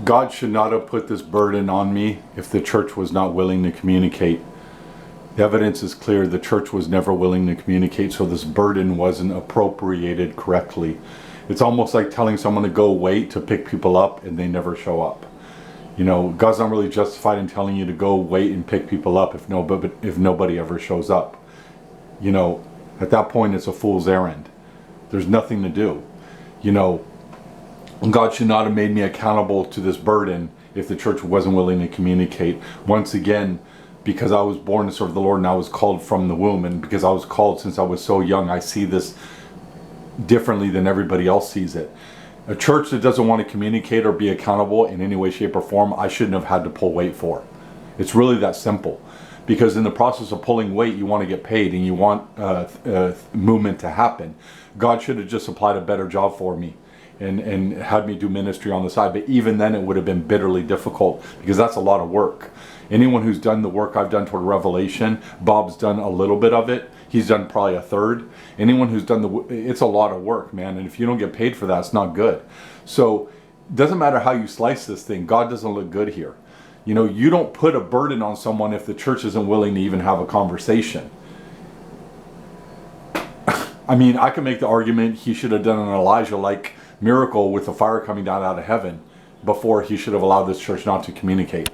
God should not have put this burden on me if the church was not willing to communicate. The evidence is clear. The church was never willing to communicate, so this burden wasn't appropriated correctly. It's almost like telling someone to go wait to pick people up and they never show up. You know, God's not really justified in telling you to go wait and pick people up if nobody ever shows up. You know, at that point it's a fool's errand. There's nothing to do. You know, God should not have made me accountable to this burden if the church wasn't willing to communicate. Once again, because I was born to serve the Lord and I was called from the womb, and because I was called since I was so young, I see this differently than everybody else sees it. A church that doesn't want to communicate or be accountable in any way, shape, or form, I shouldn't have had to pull weight for. It's really that simple. Because in the process of pulling weight, you want to get paid and you want movement to happen. God should have just applied a better job for me and had me do ministry on the side. But even then, it would have been bitterly difficult because that's a lot of work. Anyone who's done the work I've done toward Revelation, Bob's done a little bit of it. He's done probably a third. Anyone who's done it's a lot of work, man. And if you don't get paid for that, it's not good. So it doesn't matter how you slice this thing. God doesn't look good here. You know, you don't put a burden on someone if the church isn't willing to even have a conversation. I mean, I can make the argument he should have done an Elijah-like miracle with the fire coming down out of heaven before he should have allowed this church not to communicate.